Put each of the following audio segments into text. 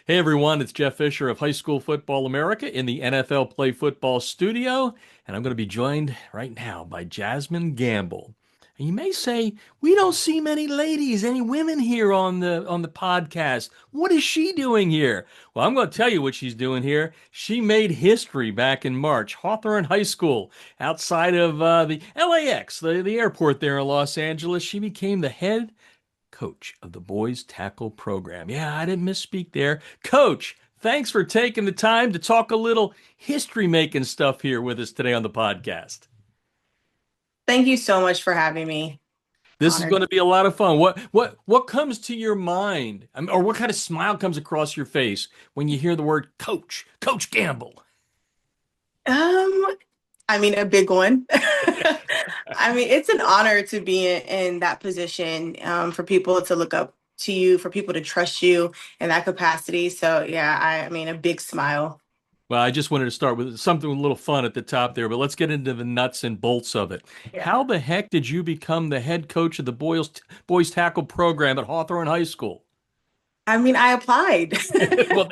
Hey everyone, it's Jeff Fisher of High School Football America in the NFL Play Football studio, and I'm going to be joined right now by Jazmin Gamble. And you may say, we don't see many ladies, any women here on the podcast. What is she doing here? Well, I'm going to tell you what she's doing here. She made history back in March. Hawthorne High School, outside of the LAX, the airport there in Los Angeles. She became the head coach of the boys tackle program. Yeah, I didn't misspeak there. Coach, thanks for taking the time to talk a little history making stuff here with us today on the podcast. Thank you so much for having me. This is going Honored. to be a lot of fun. What comes to your mind, or what kind of smile comes across your face when you hear the word coach, Coach Gamble? Um, a big one. It's an honor to be in that position, for people to look up to you, for people to trust you in that capacity. So yeah, a big smile. Well, I just wanted to start with something with a little fun at the top there, but let's get into the nuts and bolts of it. Yeah. How the heck did you become the head coach of the boys tackle program at Hawthorne High School? I applied. Well,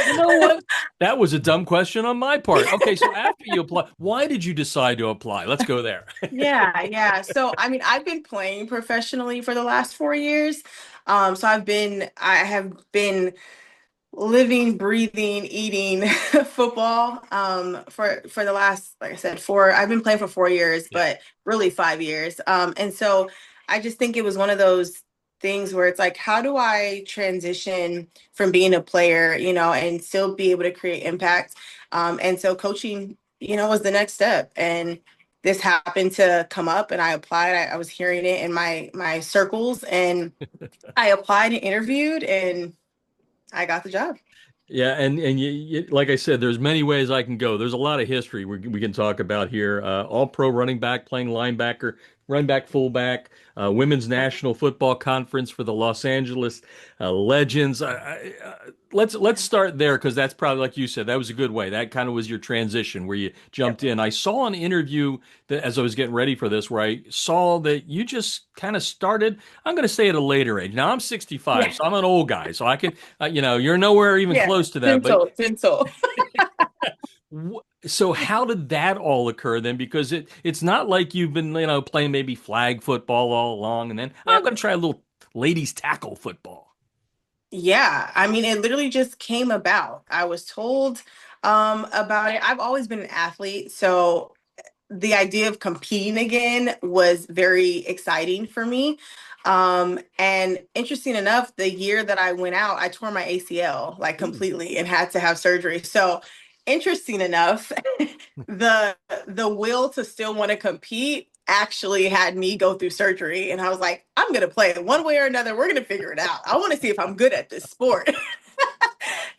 you know what? That was a dumb question on my part. Okay, so after you apply, why did you decide to apply? Let's go there. Yeah. So, I've been playing professionally for the last 4 years. I have been living, breathing, eating football for the last, like I said, four. I've been playing for 4 years, Yeah. but really 5 years. And so I just think it was one of those things where it's like, how do I transition from being a player, and still be able to create impact? And so coaching, was the next step. And this happened to come up, and I applied. I was hearing it in my circles, and I applied and interviewed, and I got the job. Yeah, and like I said, there's many ways I can go. There's a lot of history we can talk about here. All-pro running back, playing linebacker, running back, fullback, women's national football conference for the Los Angeles Legends. Let's start there because that's probably like you said, that was a good way. That kind of was your transition where you jumped in. I saw an interview that as I was getting ready for this, where I saw that you just kind of started. I'm going to say at a later age. Now I'm 65, Yeah. so I'm an old guy, so I can you're nowhere even Yeah, close to that. But tinsel. so how did that all occur then? Because it's not like you've been, playing maybe flag football all along, and then I'm Yep. going to try a little ladies tackle football. Yeah, it literally just came about. I was told about it. I've always been an athlete, so the idea of competing again was very exciting for me. And interesting enough, the year that I went out, I tore my ACL like Ooh. completely and had to have surgery. So interesting enough, the the will to still want to compete actually had me go through surgery, and I was like, I'm gonna play it one way or another. We're gonna figure it out. I want to see if I'm good at this sport.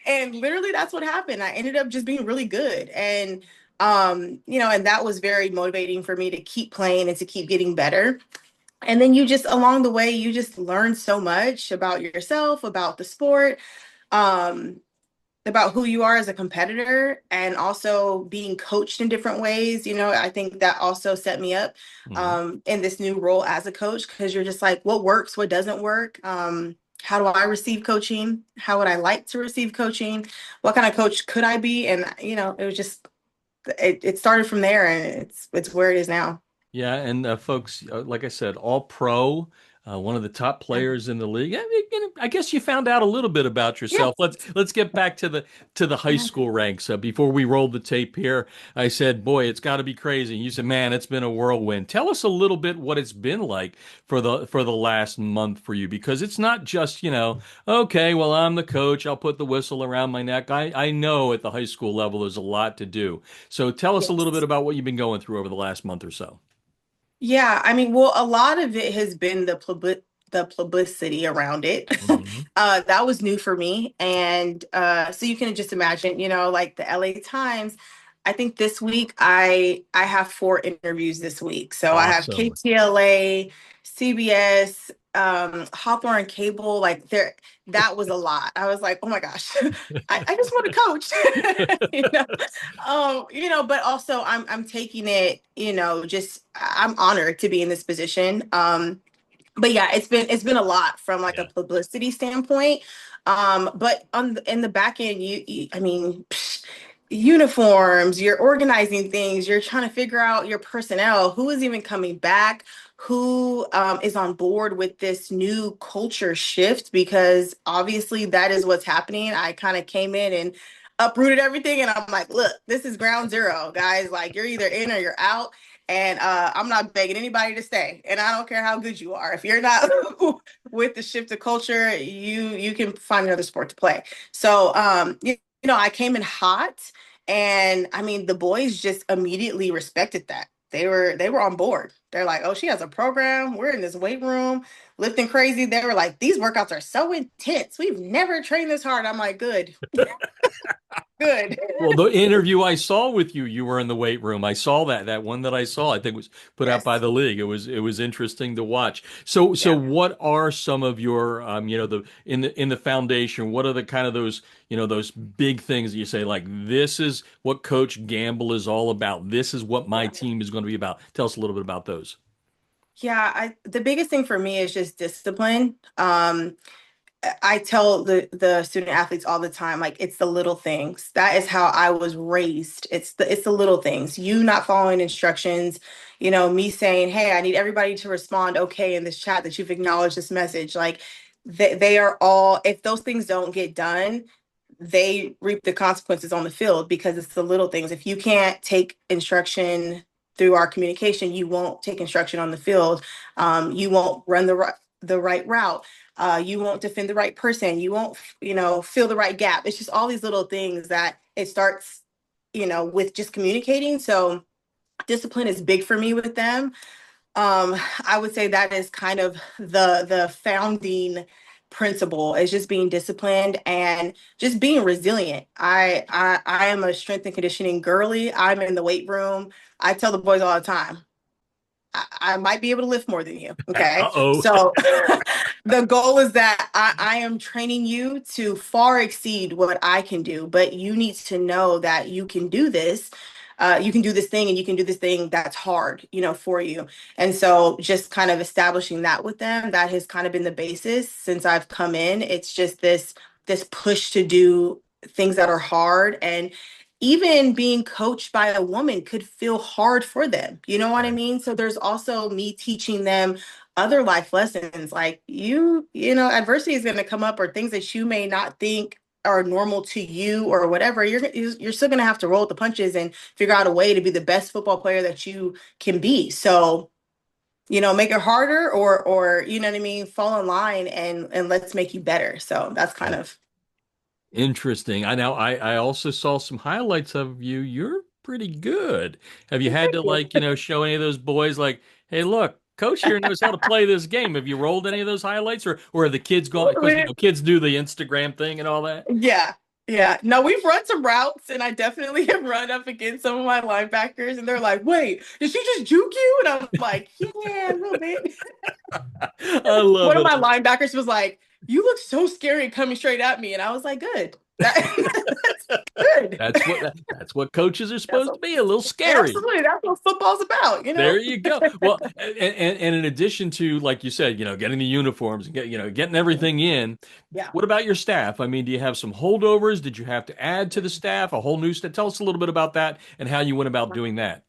And literally that's what happened. I ended up just being really good. And and that was very motivating for me to keep playing and to keep getting better. And then you just along the way, you just learn so much about yourself, about the sport, um, about who you are as a competitor, and also being coached in different ways. I think that also set me up Mhm. in this new role as a coach, because you're just like, what works, what doesn't work? How do I receive coaching? How would I like to receive coaching? What kind of coach could I be? And it was just it started from there, and it's where it is now. Yeah, and folks, like I said, all pro, one of the top Yeah. players in the league. I guess you found out a little bit about Yeah. yourself. Let's get back to the high Yeah. school ranks. Before we rolled the tape here, I said, "Boy, it's got to be crazy." And you said, "Man, it's been a whirlwind." Tell us a little bit what it's been like for the last month for you, because it's not just okay, well, I'm the coach. I'll put the whistle around my neck. I know at the high school level there's a lot to do. So tell us a little bit Yes. about what you've been going through over the last month or so. Yeah, well, a lot of it has been the publicity around it. Mhm. That was new for me. And so you can just imagine, like the LA Times. I think this week I have 4 interviews this week. So I have Awesome. KTLA, CBS, Hawthorne Cable. Like that was a lot. I was like, oh my gosh, I just want to coach. you know? But also I'm taking it, just I'm honored to be in this position. But yeah, it's been a lot from like a Yeah. publicity standpoint. But in the back end, I mean, uniforms, you're organizing things, you're trying to figure out your personnel, who is even coming back, who is on board with this new culture shift, because obviously that is what's happening. I kind of came in and uprooted everything, and I'm like, look, this is ground zero, guys. Like, you're either in or you're out. And I'm not begging anybody to stay. And I don't care how good you are. If you're not with the shift of culture, you can find another sport to play. So I came in hot, and I mean the boys just immediately respected that. They were on board. They're like, oh, she has a program. We're in this weight room lifting crazy. They were like, these workouts are so intense. We've never trained this hard. I'm like, good, good. Well, the interview I saw with you, you were in the weight room. I saw that one that I saw, I think was put out by Yes. the league. It was interesting to watch. So Yeah. what are some of your the in the foundation, what are the kind of those, those big things that you say like this is what Coach Gamble is all about. This is what my Yeah. team is going to be about. Tell us a little bit about those. Yeah, the biggest thing for me is just discipline. I tell the student athletes all the time, like, it's the little things. That is how I was raised. It's the little things. You not following instructions, me saying, "Hey, I need everybody to respond okay in this chat that you've acknowledged this message." Like, they are all, if those things don't get done, they reap the consequences on the field, because it's the little things. If you can't take instruction through our communication, you won't take instruction on the field. You won't run the right route. You won't defend the right person. You won't, fill the right gap. It's just all these little things that it starts, with just communicating. So discipline is big for me with them. I would say that is kind of the founding principle, is just being disciplined and just being resilient. I am a strength and conditioning girly. I'm in the weight room. I tell the boys all the time, I might be able to lift more than you. Okay. Uh-oh. So the goal is that I am training you to far exceed what I can do, but you need to know that you can do this. You can do this thing, and you can do this thing that's hard, for you. And so just kind of establishing that with them, that has kind of been the basis since I've come in. It's just this push to do things that are hard, and even being coached by a woman could feel hard for them. You know what I Right. mean? So there's also me teaching them other life lessons, like, adversity is going to come up, or things that you may not think are normal to you or whatever. You're still going to have to roll with the punches and figure out a way to be the best football player that you can be. So, make it harder, or you know what I mean, fall in line, and let's make you better. So that's kind Yeah. of. Interesting. I also saw some highlights of you. You're pretty good. Have you had Thank to you. like, show any of those boys like, hey, look, coach here knows how to play this game. Have you rolled any of those highlights or are the kids going because kids do the Instagram thing and all that? Yeah. Yeah. No, we've run some routes, and I definitely have run up against some of my linebackers, and they're like, wait, did she just juke you? And I'm like, yeah, a little bit. I love One of it. my linebackers was like, you look so scary coming straight at me. And I was like, good. That's good. That's what coaches are That's supposed what, to be, a little scary. absolutely. That's what football's about. There you go. Well, and in addition to, like you said, getting the uniforms and getting everything in, Yeah. what about your staff? I mean, do you have some holdovers? Did you have to add to the staff a whole new staff? Tell us a little bit about that and how you went about doing that.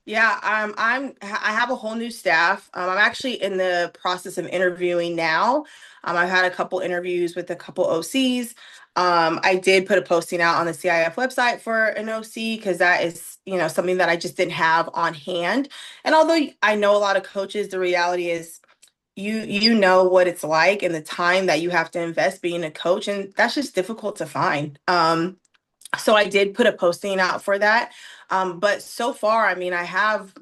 Yeah, I have a whole new staff. I'm actually in the process of interviewing now. I've had a couple interviews with a couple OCs. I did put a posting out on the CIF website for an OC, because that is, something that I just didn't have on hand. And although I know a lot of coaches, the reality is you know what it's like, and the time that you have to invest being a coach, and that's just difficult to find. So I did put a posting out for that. But so far, I mean, I have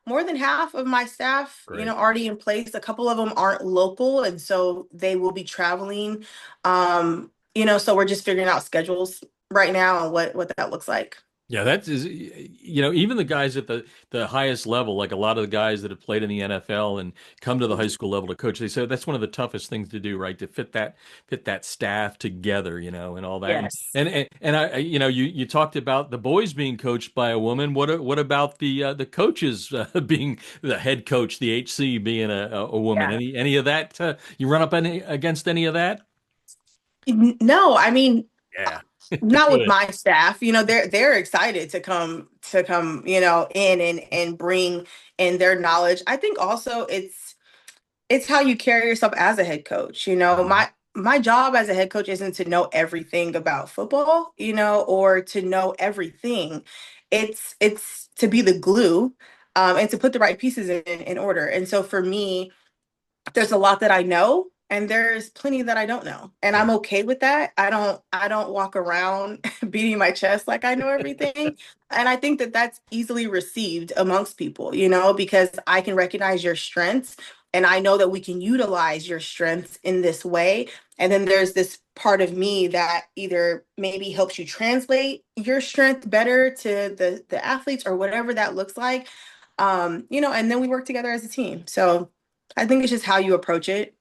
more than half of my staff, Great. already in place. A couple of them aren't local, and so they will be traveling. So we're just figuring out schedules right now and what that looks like. Yeah, that is, even the guys at the highest level, like a lot of the guys that have played in the NFL and come to the high school level to coach, they say that's one of the toughest things to do, right? To fit that staff together, and all that. And Yes. you talked about the boys being coached by a woman. What about the coaches being the head coach, the HC being a woman? Yeah. Any of that? You run up against any of that? No, I mean, Yeah. not with Good. my staff. They're excited to come, in and bring in their knowledge. I think also it's how you carry yourself as a head coach. Mhm. My job as a head coach isn't to know everything about football, or to know everything. It's to be the glue, and to put the right pieces in order. And so for me, there's a lot that I know and there's plenty that I don't know. And I'm Yeah. okay with that. I don't walk around beating my chest like I know everything. And I think that that's easily received amongst people, because I can recognize your strengths and I know that we can utilize your strengths in this way. And then there's this part of me that either maybe helps you translate your strength better to the athletes or whatever that looks like. And then we work together as a team. So I think it's just how you approach it.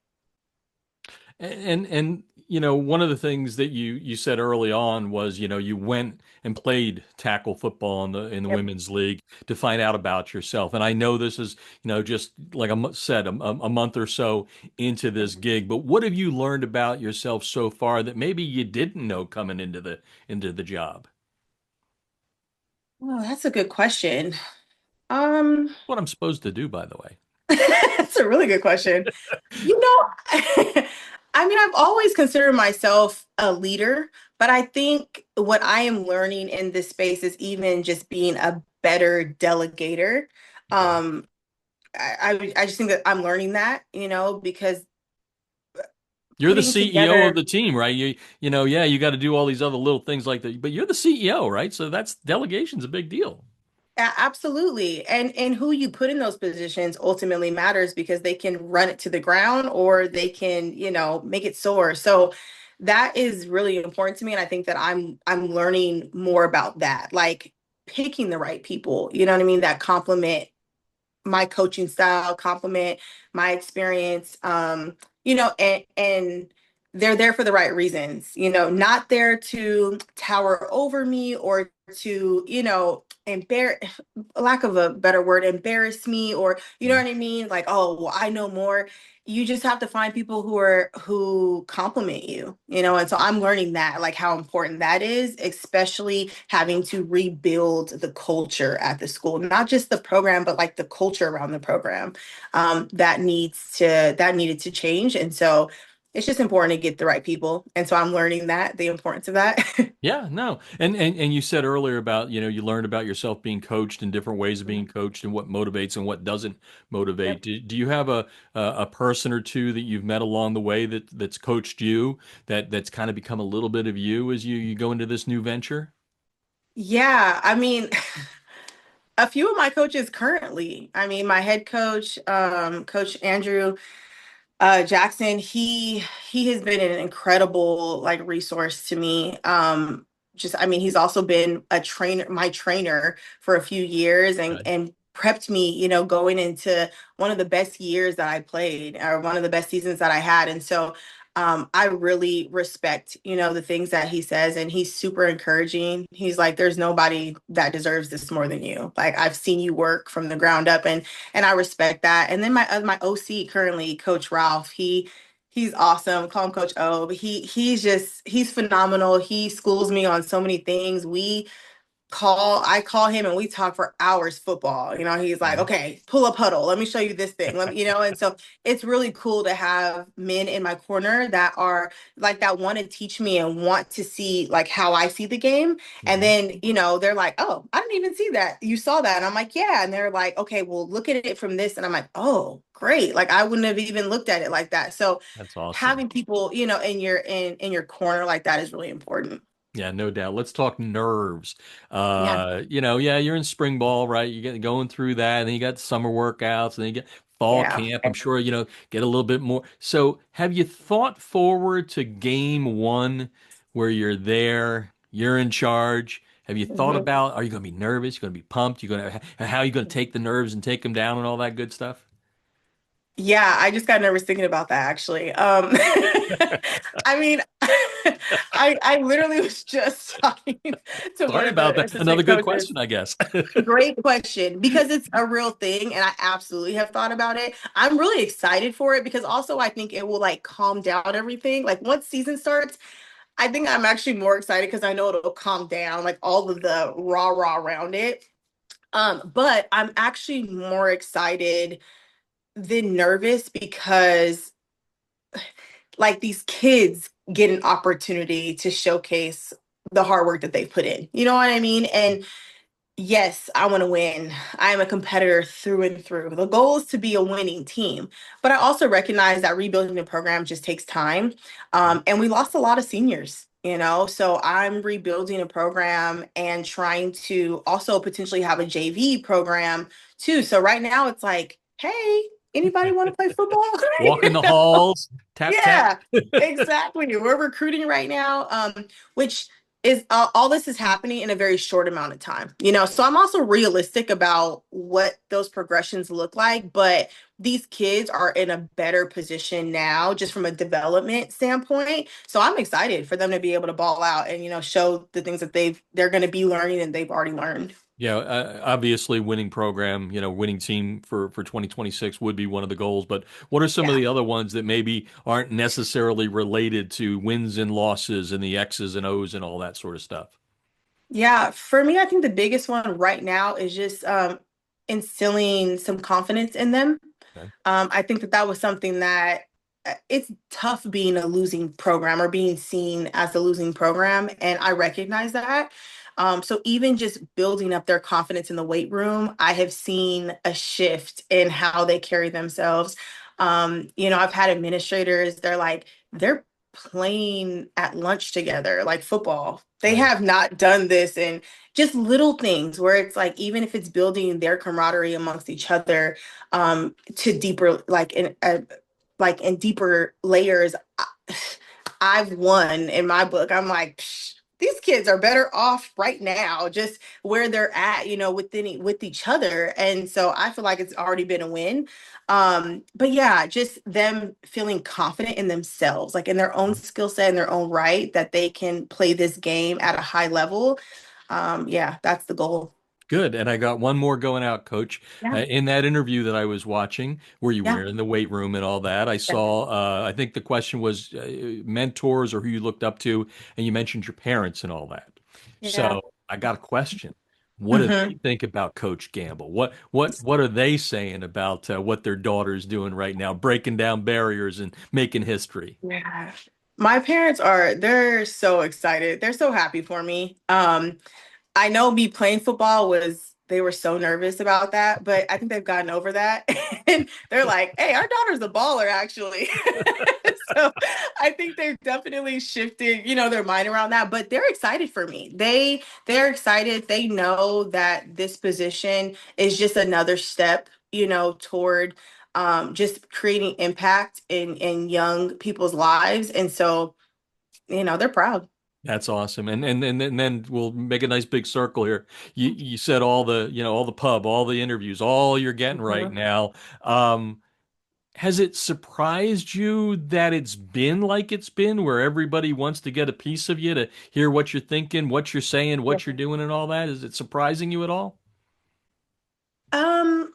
And one of the things that you said early on was, you went and played tackle football in the Yep. women's league to find out about yourself. And I know this is, just like I said, a month or so into this gig. But what have you learned about yourself so far that maybe you didn't know coming into the job? Oh, that's a good question. Um, What I'm supposed to do, by the way. that's a really good question. You know, I mean, I've always considered myself a leader, but I think what I am learning in this space is even just being a better delegator. Okay. Um, I just think that I'm learning that, because You're the putting CEO of together. the team, right? Yeah, you got to do all these other little things like that, but you're the CEO, right? So that's delegation's a big deal. Absolutely. And who you put in those positions ultimately matters because they can run it to the ground or they can, make it soar. So that is really important to me. And I think that I'm learning more about that, like picking the right people, you know what I mean, that complement my coaching style, complement my experience, and they're there for the right reasons, not there to tower over me or to, embarrass, lack of a better word, embarrass me, or you know Mhm. what I mean? Like, oh, well, I know more. You just have to find people who compliment you, and so I'm learning that, like how important that is, especially having to rebuild the culture at the school, not just the program, but like the culture around the program, that needed to change. And so it's just important to get the right people. And so I'm learning the importance of that. Yeah, no. And you said earlier about, you learned about yourself being coached and different ways of being coached and what motivates and what doesn't motivate. Yep. Do you have a person or two that you've met along the way that's coached you that's kind of become a little bit of you as you go into this new venture? Yeah, I mean, a few of my coaches currently, I mean, my head coach, Coach Andrew Jackson, he has been an incredible like resource to me. Just I mean, he's also been my trainer for a few years Okay. and prepped me, going into one of the best years that I played or one of the best seasons that I had. And so I really respect, the things that he says, and he's super encouraging. He's like, there's nobody that deserves this more than you. Like I've seen you work from the ground up, and I respect that. And then my OC currently, Coach Ralph, he's awesome. Call him Coach O, but he's phenomenal. He schools me on so many things. I call him and we talk for hours football. He's like, Mhm. okay, pull up huddle. Let me show you this thing. And so it's really cool to have men in my corner that are like that want to teach me and want to see like how I see the game. And Mhm. then, they're like, oh, I didn't even see that. You saw that. And I'm like, yeah. And they're like, okay, well, look at it from this. And I'm like, oh, great. Like I wouldn't have even looked at it like that. So That's awesome. having people, in your corner like that is really important. Yeah, no doubt. Let's talk nerves. Yeah. Yeah, you're in spring ball, right? You get going through that, and then you got summer workouts, and then you get fall Yeah. camp. I'm sure, get a little bit more. So, have you thought forward to game one where you're there, you're in charge? Have you thought Mhm. about, are you going to be nervous? You're going to be pumped? You're going to, how are you going to take the nerves and take them down and all that good stuff? Yeah, I just got nervous thinking about that actually. I mean, I literally was just talking to one Sorry of about the that. Another assistant good coaches. question, I guess. Great question because it's a real thing and I absolutely have thought about it. I'm really excited for it because also I think it will like calm down everything. Like once season starts, I think I'm actually more excited because I know it'll calm down like all of the rah-rah around it. But I'm actually more excited than nervous because like these kids get an opportunity to showcase the hard work that they put in. You know what I mean? And yes, I want to win. I am a competitor through and through. The goal is to be a winning team. But I also recognize that rebuilding the program just takes time. And we lost a lot of seniors, you know? So I'm rebuilding a program and trying to also potentially have a JV program too. So right now it's like, hey, anybody want to play football? Walk in the halls, tap tap. Yeah, exactly. We're recruiting right now, which is all this is happening in a very short amount of time. You know, so I'm also realistic about what those progressions look like, but these kids are in a better position now, just from a development standpoint. So I'm excited for them to be able to ball out and show the things that they're going to be learning and they've already learned. Yeah, obviously winning program, winning team for 2026 would be one of the goals. But what are some of Yeah. the other ones that maybe aren't necessarily related to wins and losses and the X's and O's and all that sort of stuff? Yeah, for me, I think the biggest one right now is just instilling some confidence in them. Okay. I think that that was something that it's tough being a losing program or being seen as a losing program, and I recognize that. So even just building up their confidence in the weight room, I have seen a shift in how they carry themselves. I've had administrators, they're playing at lunch together, like football. They Right. have not done this, and just little things where it's like, even if it's building their camaraderie amongst each other, to deeper like in deeper layers. I've won in my book. I'm like, psh, these kids are better off right now, just where they're at, with each other. And so I feel like it's already been a win. But yeah, just them feeling confident in themselves, like in their own skill set, in their own right, that they can play this game at a high level. Yeah, that's the goal. Good. And I got one more going out, Coach. Yeah, In that interview that I was watching, where you yeah, were in the weight room and all that, I saw, I think the question was mentors or who you looked up to, and you mentioned your parents and all that. yeah. So I got a question. What do they Hmm. think about Coach Gamble? What are they saying about what their daughter's doing right now, breaking down barriers and making history? Yeah. My parents they're so excited. They're so happy for me. I know me playing football they were so nervous about that, but I think they've gotten over that. And they're like, hey, our daughter's a baller, actually. So I think they've definitely shifted, their mind around that. But they're excited for me. They're excited. They know that this position is just another step, toward just creating impact in young people's lives. And so, they're proud. That's awesome. And then we'll make a nice big circle here. You said all the, all the pub, all the interviews, all you're getting right Mhm. now. Um, has it surprised you that it's been like it's been, where everybody wants to get a piece of you to hear what you're thinking, what you're saying, what you're doing, and all that? Is it surprising you at all? Um,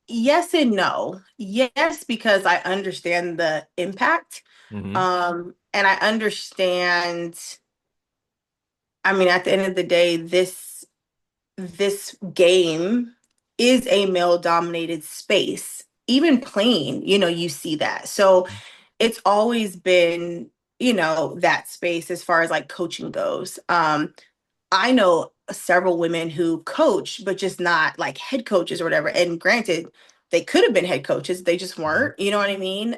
yes and no. Yes, because I understand the impact. Hmm. And I understand, I mean, at the end of the day, this game is a male dominated space. Even playing, you see that. So it's always been, that space as far as like coaching goes. I know several women who coach, but just not like head coaches or whatever. And granted, they could have been head coaches, they just weren't. You know what I mean?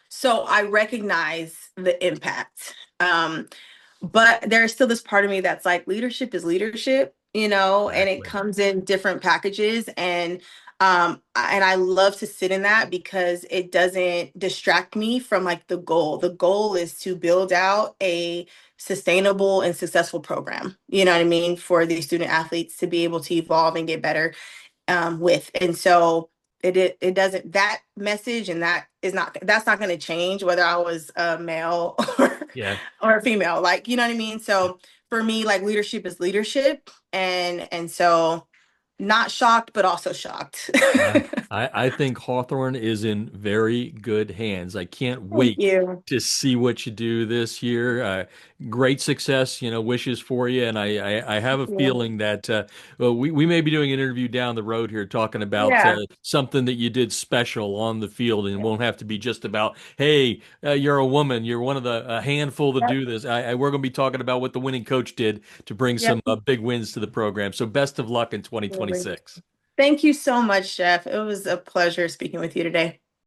So I recognize the impact. But there's still this part of me that's like, leadership is leadership, and it Exactly. comes in different packages. And I love to sit in that because it doesn't distract me from like the goal. The goal is to build out a sustainable and successful program, you know what I mean, for these student athletes to be able to evolve and get better with. And so it doesn't, that message and that's not going to change whether I was a male Yeah. or a female, like, you know what I mean? So for me, like, leadership is leadership, and so not shocked but also shocked. Uh, I think Hawthorne is in very good hands. I can't Thank wait you. to see what you do this year. Great success, wishes for you. And I have Thank a you. feeling that well, we may be doing an interview down the road here talking about Yeah. something that you did special on the field, and it won't have to be just about, hey, you're a woman, you're one of the a handful to Yep. do this. We're going to be talking about what the winning coach did to bring some Yep. big wins to the program. So best of luck in Absolutely. 2026. Thank you so much, Jeff. It was a pleasure speaking with you today.